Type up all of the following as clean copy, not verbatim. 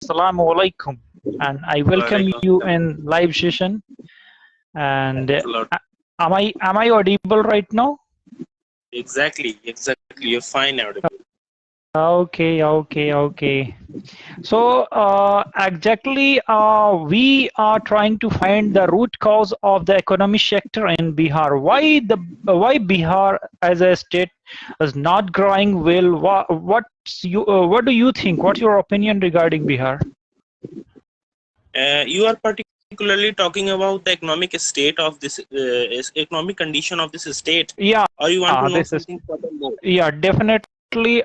Assalamu alaikum, and I welcome you in live session. And am I audible right now? Exactly. You're fine audible. Okay. So exactly, we are trying to find the root cause of the economic sector in Bihar. Why Bihar as a state is not growing well? What do you think? What's your opinion regarding Bihar? You are particularly talking about the economic state of this economic condition of this state. Yeah. Or you want to know something further more? Yeah, definitely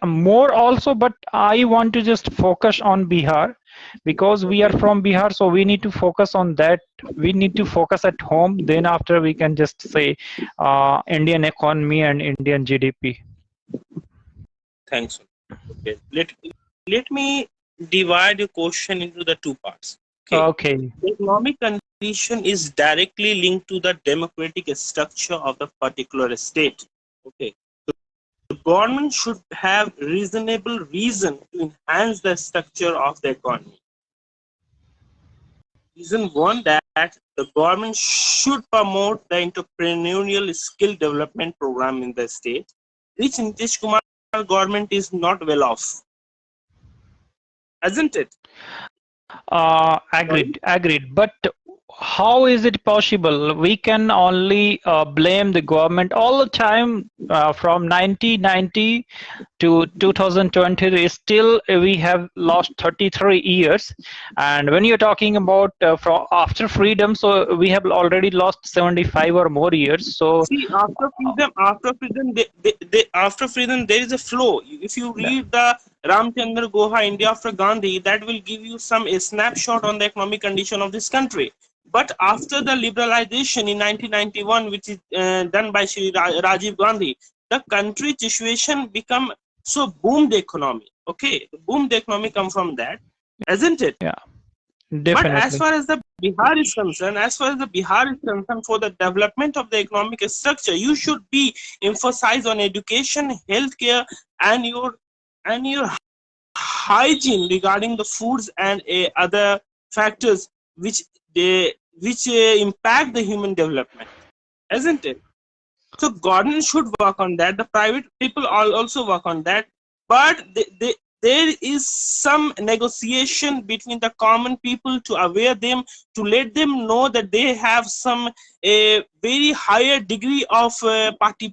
more also, but I want to just focus on Bihar because we are from Bihar, so we need to focus on that. We need to focus at home. Then after we can just say Indian economy and Indian GDP. Thanks. Okay. Let me divide your question into the two parts. Okay. The economic condition is directly linked to the democratic structure of the particular state. Okay. The government should have reasonable reason to enhance the structure of the economy. Reason one, that the government should promote the entrepreneurial skill development program in the state, which Nitish Kumar government is not well off, isn't it? Agreed. But how is it possible? We can only blame the government all the time from 1990 to 2020. Still, we have lost 33 years. And when you're talking about from after freedom, so we have already lost 75 or more years. So see, after freedom, there is a flow. If you read the Ramchandra Guha India after Gandhi, that will give you a snapshot on the economic condition of this country. But after the liberalization in 1991, which is done by Shri Rajiv Gandhi, the country situation become so boomed economy. Okay, the boomed economy come from that, isn't it? Yeah, definitely. But as far as the Bihar is concerned, for the development of the economic structure, you should be emphasized on education, healthcare, and your hygiene regarding the foods and other factors which impact the human development, isn't it? So government should work on that. The private people also work on that, but there is some negotiation between the common people to aware them, to let them know that they have some very higher degree of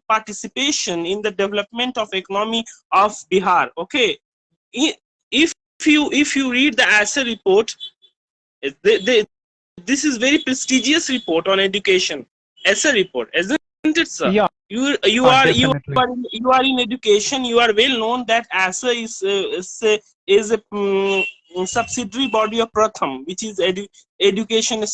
participation in the development of economy of Bihar. Okay, if you read the ASA report, this is very prestigious report on education. ASA report, isn't it, sir? Yeah. You are in education. You are well known that ASA is a subsidiary body of Pratham, which is education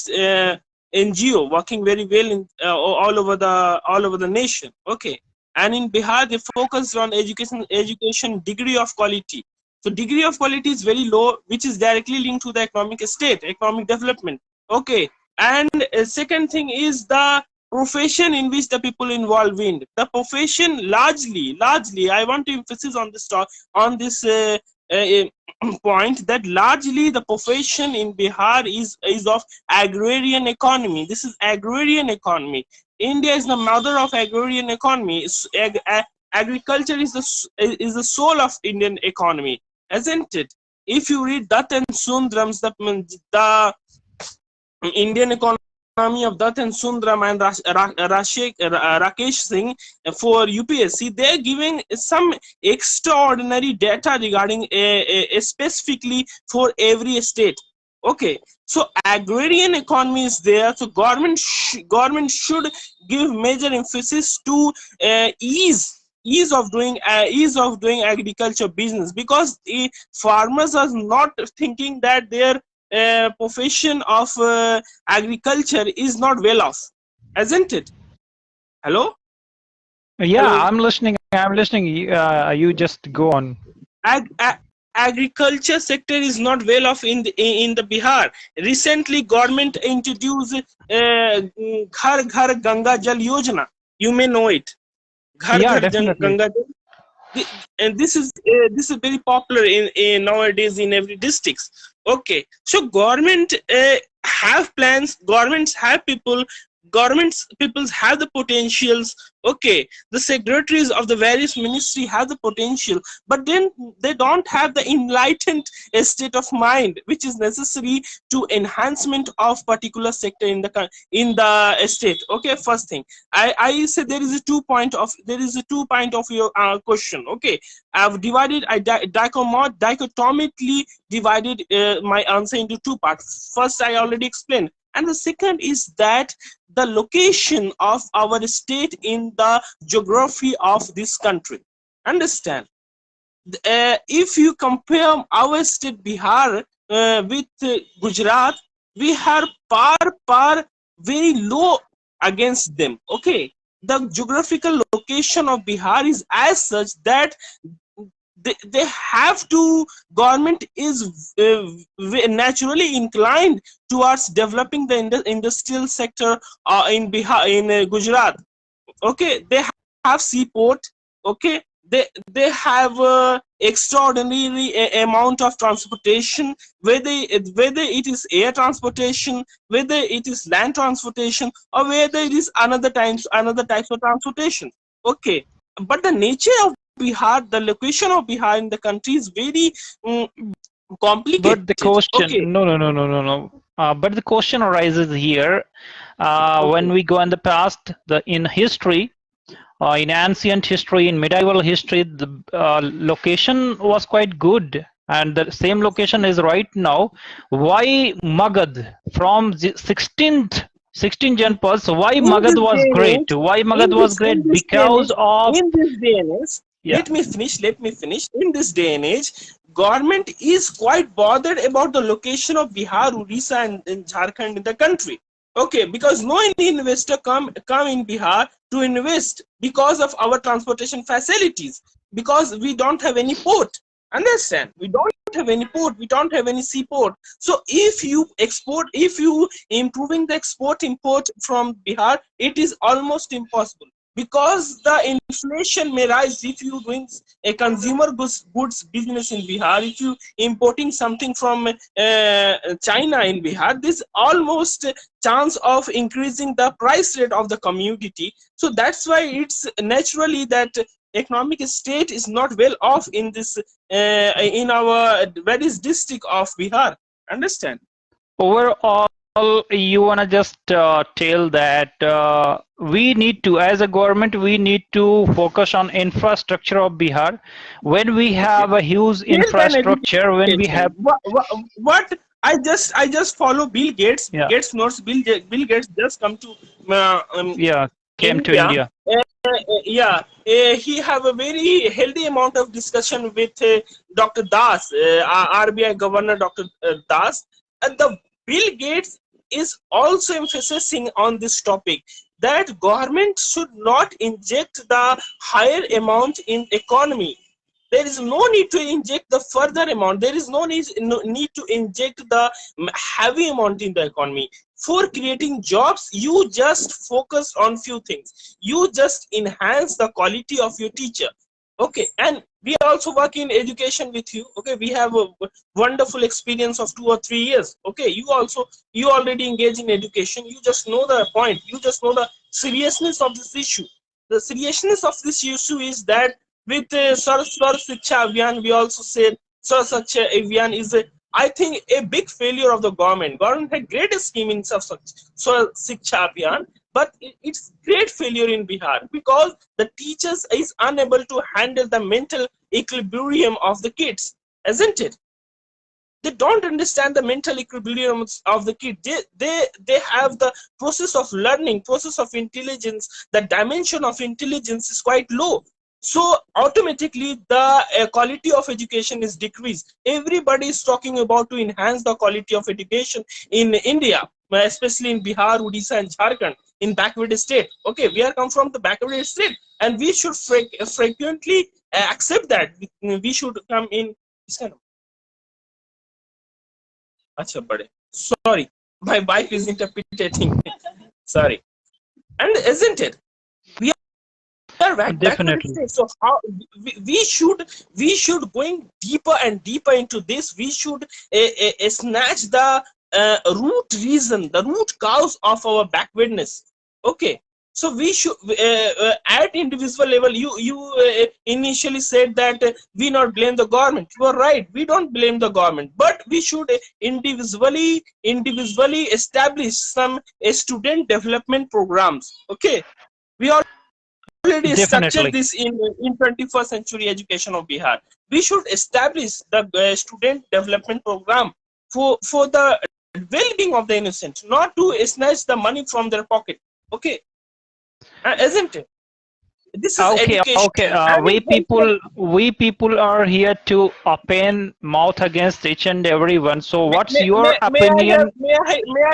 NGO working very well in all over the nation. Okay, and in Bihar they focused on education degree of quality. So degree of quality is very low, which is directly linked to the economic state, economic development. Okay, and second thing is the profession in which the people involved in. The profession largely, I want to emphasize on this point, that largely the profession in Bihar is of agrarian economy. This is agrarian economy. India is the mother of agrarian economy. Agriculture is the soul of Indian economy, isn't it? If you read Dutt and Sundaram's the Indian economy of Dutt and Sundaram and Rakesh Singh for UPSC, they're giving some extraordinary data regarding specifically for every state. Okay, so agrarian economy is there. So government should give major emphasis to ease of doing agriculture business, because farmers are not thinking that their profession of agriculture is not well off, isn't it? Hello? Yeah, hello? I'm listening. You just go on. Agriculture sector is not well off in the Bihar. Recently, government introduced Ghar Ghar Ganga Jal Yojana. You may know it. Ghar Ghar Ganga Jal. And this is very popular in nowadays in every district. Okay, so government have plans, governments have people, governments peoples have the potentials. Okay, the secretaries of the various ministry have the potential, but then they don't have the enlightened state of mind which is necessary to enhancement of particular sector in the state. Okay, first thing I say there is a two point of your question. Okay, I've divided, dichotomically divided my answer into two parts. First, I already explained, and the second is that the location of our state in the geography of this country. Understand? If you compare our state Bihar with Gujarat, we are par very low against them. Okay, the geographical location of Bihar is as such that they have to, government is naturally inclined towards developing the industrial sector in Bihar, in Gujarat. Okay, they have seaport. Okay, they have extraordinary amount of transportation, whether it is air transportation, whether it is land transportation, or whether it is another types of transportation. Okay, but the nature of Bihar, the location of Bihar in the country is very um, But the complicated. Okay, question, no. But the question arises here. When okay. we go in the past, in history, in ancient history, in medieval history, the location was quite good, and the same location is right now. Why Magad from the 16th Janpas? Why In Magad this was day and great? age, Why in Magad was this in great? this day and Because age, of, in this day and age, yeah. let me finish. In this day and age, government is quite bothered about the location of Bihar, Odisha, and Jharkhand in the country. Okay, because no any investor come in Bihar to invest because of our transportation facilities, because we don't have any port. Understand? We don't have any port, we don't have any seaport. So if you export, if you improving the export import from Bihar, it is almost impossible, because the inflation may rise if you doing a consumer goods business in Bihar. If you importing something from China in Bihar, there's almost chance of increasing the price rate of the commodity. So that's why it's naturally that economic state is not well off in this in our various district of Bihar. Understand? Overall, you wanna just tell that we need to, as a government, we need to focus on infrastructure of Bihar. When we Okay. have a huge Health and infrastructure, when we have, education. What I just follow Bill Gates. yeah, Gates knows Bill Gates just come to yeah, came to India. India. Yeah, he have a very healthy amount of discussion with Dr. Das, RBI Governor Dr. Das, and the Bill Gates is also emphasizing on this topic that government should not inject the higher amount in economy. There is no need to inject the further amount. There is no need to inject the heavy amount in the economy. For creating jobs, you just focus on few things. You just enhance the quality of your teacher. Okay, and we also work in education with you. Okay, we have a wonderful experience of 2 or 3 years. Okay, you already engage in education. You just know the point. You just know the seriousness of this issue. The seriousness of this issue is that with Sar Siksha Abhiyan, we also said Sar Siksha Abhiyan is I think a big failure of the government. Government had great scheme in Sar Siksha Abhiyan, but it's great failure in Bihar because the teachers is unable to handle the mental equilibrium of the kids, isn't it? They don't understand the mental equilibrium of the kid. They have the process of learning, process of intelligence, the dimension of intelligence is quite low. So automatically the quality of education is decreased. Everybody is talking about to enhance the quality of education in India, especially in Bihar, Odisha, and Jharkhand, in backward state. Okay, we are come from the backward state, and we should frequently accept that we should come in this kind of. Acha bade. Sorry, my wife is interpreting. Sorry. And isn't it? We are are backward Definitely. state. So how we should going deeper and deeper into this. We should snatch the root reason, the root cause of our backwardness. Okay, so we should at individual level. You initially said that we not blame the government. You are right. We don't blame the government, but we should individually establish some student development programs. Okay, we already structured Definitely. this in 21st century education of Bihar. We should establish the student development program for the well-being of the innocent, not to snatch the money from their pocket. Okay, isn't it? This is Okay, okay. education. And We people are here to open mouth against each and everyone. So, what's your opinion? may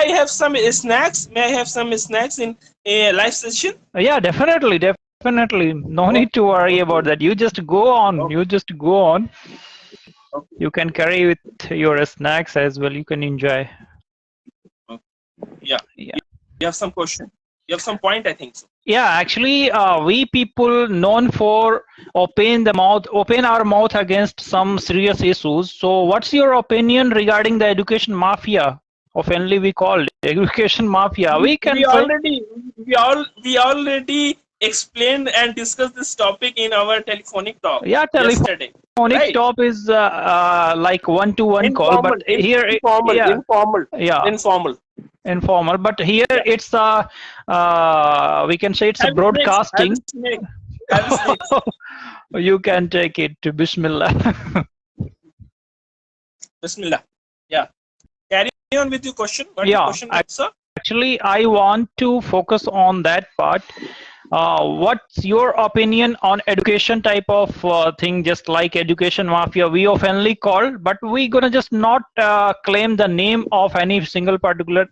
I have some snacks? May I have some snacks in a live session? Yeah, definitely, definitely. No Oh, need to worry okay. about that. You just go on. Okay. You just go on. Okay. You can carry with your snacks as well. You can enjoy. Okay. Yeah. Yeah. You have some question. You have some point, I think so. Yeah, actually, we people known for open our mouth against some serious issues. So, what's your opinion regarding the education mafia? Oftenly we call education mafia. We can say, We already explained and discussed this topic in our telephonic talk yeah, yesterday. telephonic Right? top is like one-to-one call, but Informal, here, yeah, yeah, informal. informal. But here Yeah. it's we can say it's a Have a snakes. Have broadcasting. a snake. Have a snakes. You can take it to Bismillah. Bismillah. Yeah. Carry on with your question. What Yeah, your question, sir? actually, I want to focus on that part. What's your opinion on education type of thing, just like education mafia we oftenly call, but we gonna just not claim the name of any single particular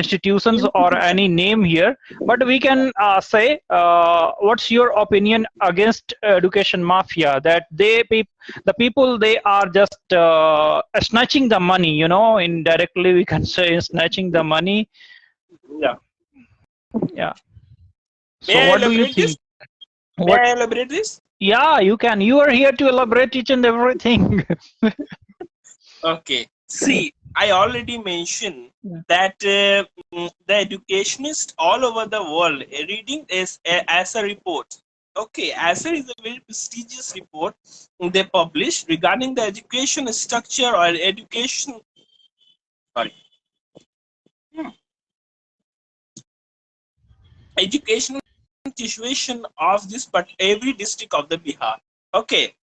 institutions or any name here, but we can say what's your opinion against education mafia, that the people, they are just snatching the money, you know, indirectly we can say snatching the money. Yeah. Yeah. So May I what do you elaborate this? think? May What? I elaborate this? Yeah, you can. You are here to elaborate each and everything. Okay. See, I already mentioned that the educationists all over the world reading is ASA report. Okay, ASA is a very prestigious report they publish regarding the education structure or education. Sorry. Educational situation of this, but every district of the Bihar. Okay.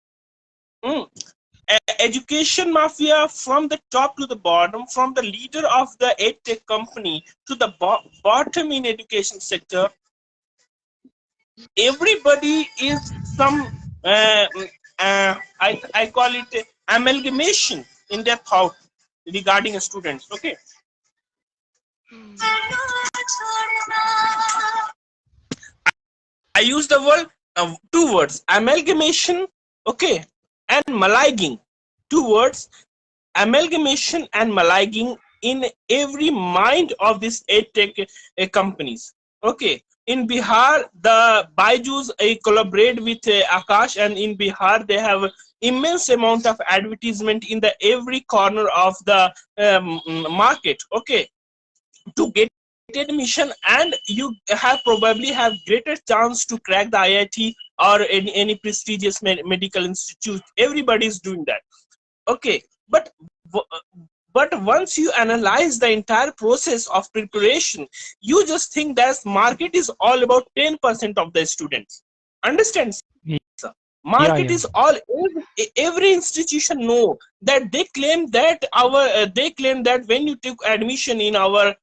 Education mafia from the top to the bottom, from the leader of the edtech company to the bottom in education sector. Everybody is some I call it amalgamation in their thought regarding students. Okay. I use the word two words, amalgamation, okay, and malagging. Two words, amalgamation and malagging in every mind of these edtech companies. Okay, in Bihar, the Baijus collaborate with Akash, and in Bihar they have immense amount of advertisement in the every corner of the market. Okay, to get admission, and you have probably have greater chance to crack the IIT or any prestigious medical institute. Everybody is doing that. Okay, but once you analyze the entire process of preparation, you just think that market is all about 10% of the students. Understand, sir? Market is all, every institution know that they claim that when you take admission in our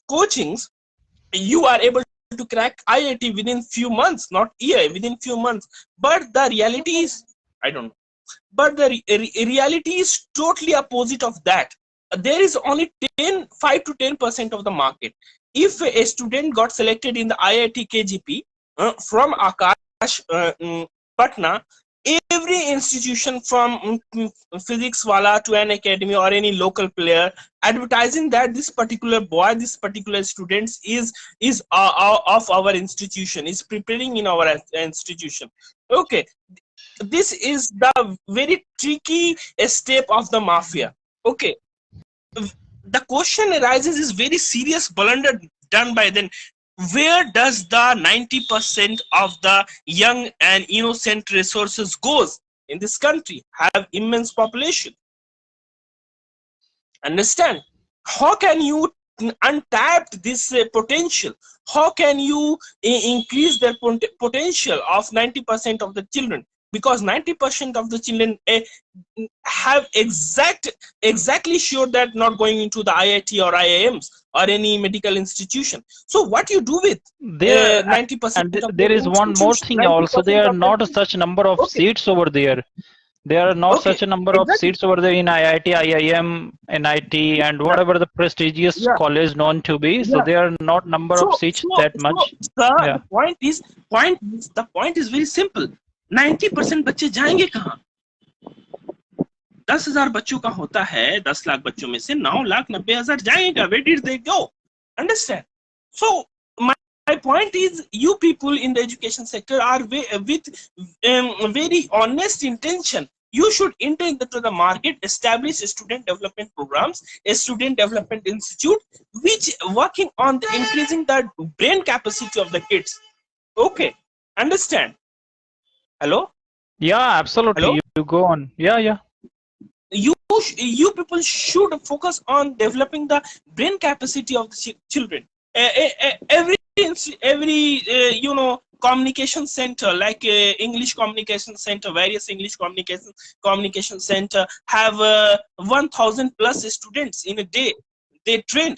coachings, you are able to crack IIT within few months, not year, within few months. But the reality is, I don't know. But the reality is totally opposite of that. There is only 5 to 10% of the market. If a student got selected in the IIT KGP from Akash Patna, every institution from physics wala to an academy or any local player advertising that this particular boy, this particular students is of our institution, is preparing in our institution. Okay, this is the very tricky step of the mafia. Okay, the question arises, is very serious blunder done by them. Where does the 90% of the young and innocent resources goes in this country? Have immense population. Understand? How can you untap this potential? How can you increase their potential of 90% of the children? Because 90% of the children have exactly sure that not going into the IIT or IIMs or any medical institution. So what you do with There 90% and of the there is one more institution, thing also. There 90% are of the not such number of okay, seats over there. There are not okay, such a number of exactly, seats over there in IIT, IIM, NIT, and yeah, whatever the prestigious yeah, college known to be. So yeah. there are not number of seats that much. Sir, Yeah. the point is very simple. 90% बच्चे जाएंगे कहाँ? 10,000 बच्चों का होता है, 10 लाख बच्चों में से 9,90,000 जाएगा. Where did they go? Understand? So my point is, you people in the education sector are with very honest intention. You should enter into the market, establish student development programs, a student development institute, which working on the increasing the brain capacity of the kids. Okay, understand? Hello, Yeah, absolutely. hello. You go on. Yeah, yeah. You people should focus on developing the brain capacity of the children. Every communication center like English communication center, various English communication center have 1,000 plus students in a day. They train.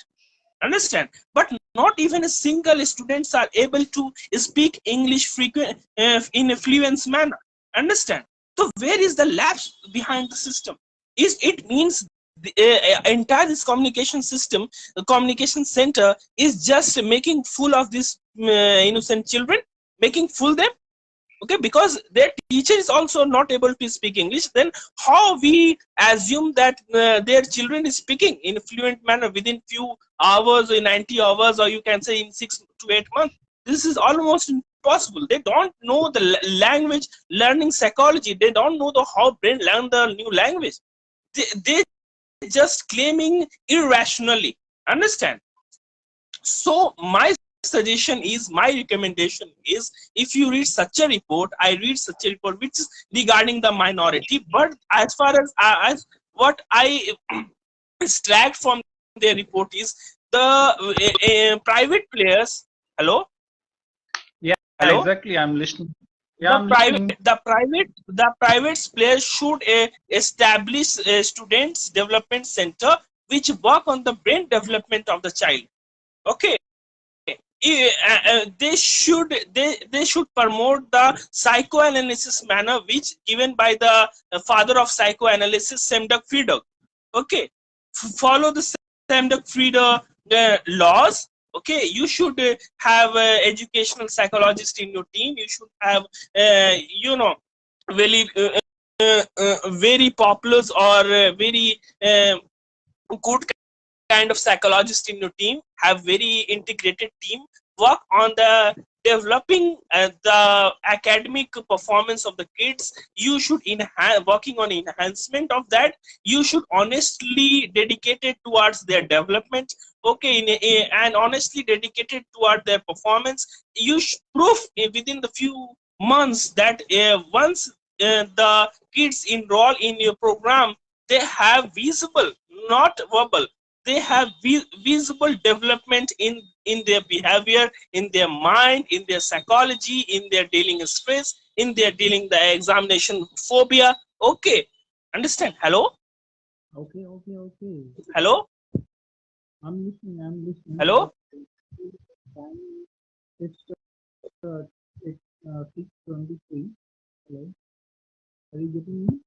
Understand? But not even a single students are able to speak English frequent in a fluent manner. Understand? So where is the lapse behind the system? Is it means the entire this communication system, the communication center is just making full of these innocent children, making full them. Okay, because their teacher is also not able to speak English, then how we assume that their children is speaking in a fluent manner within few hours or 90 hours, or you can say in 6 to 8 months? This is almost impossible. They don't know the language learning psychology. They don't know the how brain learn the new language. They just claiming irrationally. Understand? So my suggestion is, my recommendation is, if you read such a report, I read such a report which is regarding the minority, but as far as what I extract from their report is the private players. Hello, Yeah, hello. exactly. I'm listening. Yeah, The I'm private, listening. the private players should establish a students development center which work on the brain development of the child. Okay, they should promote the psychoanalysis manner which given by the father of psychoanalysis, Semduk Friedel. Okay, follow the Semduk Friedel laws. Okay, you should have educational psychologist in your team. You should have very very popular or very good kind of psychologist in your team, have very integrated team, work on the developing the academic performance of the kids. You should working on enhancement of that. You should honestly dedicated towards their development. Okay, and honestly dedicated toward their performance. You should prove within the few months that once the kids enroll in your program, they have visible, not verbal, they have visible development in their behavior, in their mind, in their psychology, in their dealing stress, in their dealing the examination phobia. Okay, understand? Hello, Okay, okay, okay. hello, I'm listening. I'm listening. But hello. time it's uh, it's 6:23. Hello. Are you getting me?